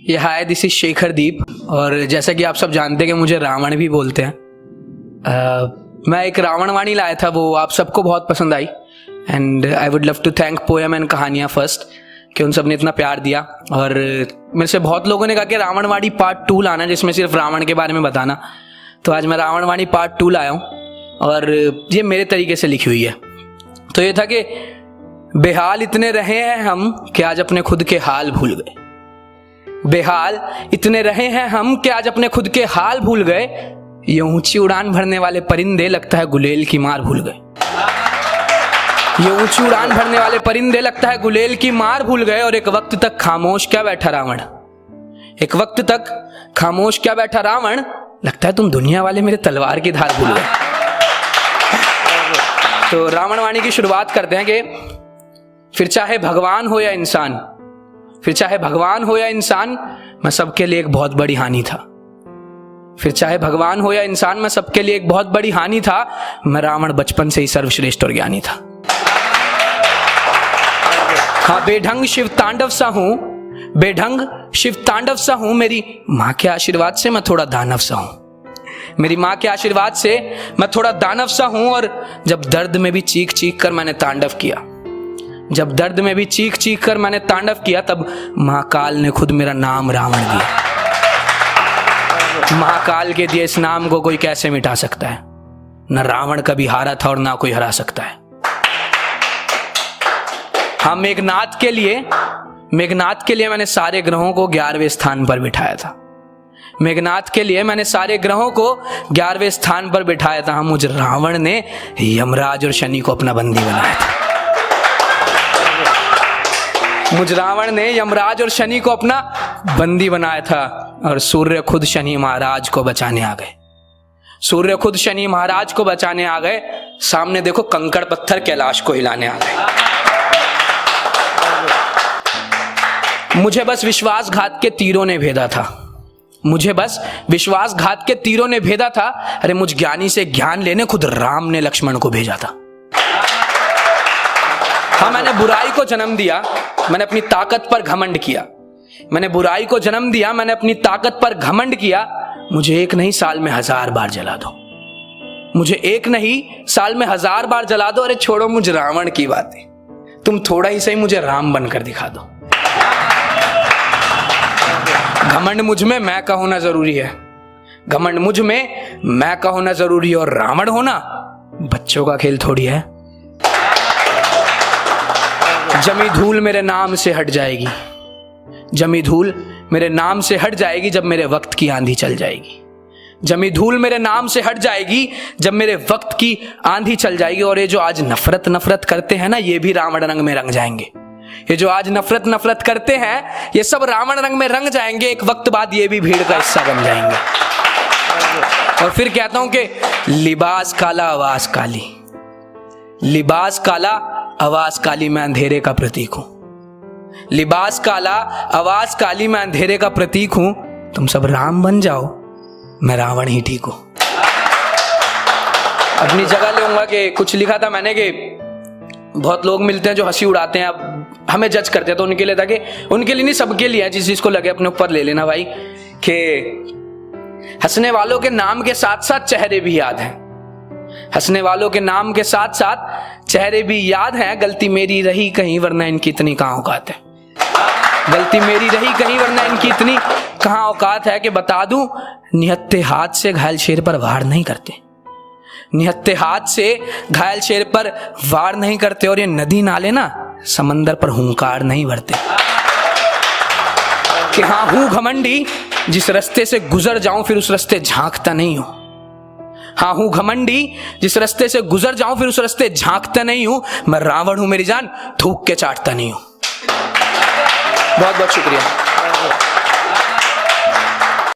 ये hi this is Shekhar दीप। और जैसा कि आप सब जानते हैं कि मुझे रावण भी बोलते हैं। मैं एक रावण वाणी लाया था, वो आप सबको बहुत पसंद आई। And I would love to thank poem and कहानियाँ फर्स्ट कि उन सब ने इतना प्यार दिया। और मेरे से बहुत लोगों ने कहा कि रावण वाणी पार्ट 2 लाना जिसमें सिर्फ रावण के बारे में बताना। तो आज मैं रावण वाणी पार्ट 2 लाया हूँ और ये मेरे तरीके से लिखी हुई है। तो ये था कि बेहाल इतने रहे हैं हम कि आज अपने खुद के हाल भूल गए। बेहाल इतने रहे हैं हम कि आज अपने खुद के हाल भूल गए। ये ऊंची उड़ान भरने वाले परिंदे लगता है गुलेल की मार भूल गए। ये ऊंची उड़ान भरने वाले परिंदे लगता है गुलेल की मार भूल गए। और एक वक्त तक खामोश क्या बैठा रावण, एक वक्त तक खामोश क्या बैठा रावण, लगता है तुम दुनिया वाले मेरे तलवार की धार भूल गए। तो रावण वाणी की शुरुआत करते हैं कि फिर चाहे भगवान हो या इंसान, फिर चाहे भगवान हो या इंसान, मैं सबके लिए एक बहुत बड़ी हानि था। फिर चाहे भगवान हो या इंसान, मैं सबके लिए एक बहुत बड़ी हानि था। मैं रावण बचपन से ही सर्वश्रेष्ठ और ज्ञानी था। हाँ, बेढंग शिव तांडव सा हूं, बेढंग शिव तांडव सा हूं। मेरी माँ के आशीर्वाद से मैं थोड़ा दानव सा हूं। मेरी माँ के आशीर्वाद से मैं थोड़ा दानव सा हूं। और जब दर्द में भी चीख चीख कर मैंने तांडव किया, जब दर्द में भी चीख चीख कर मैंने तांडव किया, तब महाकाल ने खुद मेरा नाम रावण दिया। महाकाल के दिए इस नाम को कोई कैसे मिटा सकता है। न रावण कभी हारा था और ना कोई हरा सकता है। हाँ, मेघनाथ के लिए मैंने सारे ग्रहों को 11वें स्थान पर बिठाया था। मेघनाथ के लिए मैंने सारे ग्रहों को 11वें स्थान पर बिठाया था। मुझ रावण ने यमराज और शनि को अपना बंदी बनाया था। मुझ रावण ने यमराज और शनि को अपना बंदी बनाया था। और सूर्य खुद शनि महाराज को बचाने आ गए। सूर्य खुद शनि महाराज को बचाने आ गए। सामने देखो कंकड़ पत्थर कैलाश को हिलाने आ गए। मुझे बस विश्वासघात के तीरों ने भेदा था। मुझे बस विश्वासघात के तीरों ने भेदा था। अरे मुझ ज्ञानी से ज्ञान लेने खुद राम ने लक्ष्मण को भेजा था। हाँ, मैंने बुराई को जन्म दिया, मैंने अपनी ताकत पर घमंड किया। मैंने बुराई को जन्म दिया, मैंने अपनी ताकत पर घमंड किया। मुझे एक नहीं साल में 1000 बार जला दो, मुझे एक नहीं साल में 1000 बार जला दो। अरे छोड़ो मुझ रावण की बातें, तुम थोड़ा ही सही मुझे राम बनकर दिखा दो। घमंड मुझ में मैं का होना जरूरी है। घमंड मुझ में मैं का होना जरूरी है। और रावण होना बच्चों का खेल थोड़ी है। जमी धूल मेरे नाम से हट जाएगी, जमी धूल मेरे नाम से हट जाएगी जब मेरे वक्त की आंधी चल जाएगी। जमी धूल मेरे नाम से हट जाएगी जब मेरे वक्त की आंधी चल जाएगी। और ये जो आज नफरत करते हैं ना, ये भी रावण रंग में रंग जाएंगे। ये जो आज नफरत करते हैं, ये सब रावण रंग में रंग जाएंगे। एक वक्त बाद ये भी भीड़ का हिस्सा बन जाएंगे। और फिर कहता हूं कि लिबास काला आवाज काली, लिबास काला आवाज काली, मैं अंधेरे का प्रतीक हूं। लिबास काला आवाज काली, मैं अंधेरे का प्रतीक हूं। तुम सब राम बन जाओ, मैं रावण ही ठीक हूं। अपनी जगह लूंगा कि कुछ लिखा था मैंने कि बहुत लोग मिलते हैं जो हंसी उड़ाते हैं, अब हमें जज करते हैं। तो उनके लिए था कि उनके लिए नहीं, सबके लिए है। जिस चीज को लगे अपने ऊपर ले लेना भाई। कि हंसने वालों के नाम के साथ साथ चेहरे भी याद हैं। हंसने वालों के नाम के साथ साथ चेहरे भी याद हैं। गलती मेरी रही कहीं वरना इनकी इतनी कहां औकात है। गलती मेरी रही कहीं वरना इनकी इतनी कहां औकात है। कि बता दूं, निहत्थे हाथ से घायल शेर पर वार नहीं करते। निहत्थे हाथ से घायल शेर पर वार नहीं करते। और ये नदी नाले ना समंदर पर हुंकार नहीं भरते। कि हाँ, हूं घमंडी, जिस रास्ते से गुजर जाऊं फिर उस रास्ते झांकता नहीं हूं। हाँ, हूं घमंडी, जिस रास्ते से गुजर जाऊं फिर उस रास्ते झांकता नहीं हूं। मैं रावण हूं मेरी जान, थूक के चाटता नहीं हूं। बहुत बहुत शुक्रिया।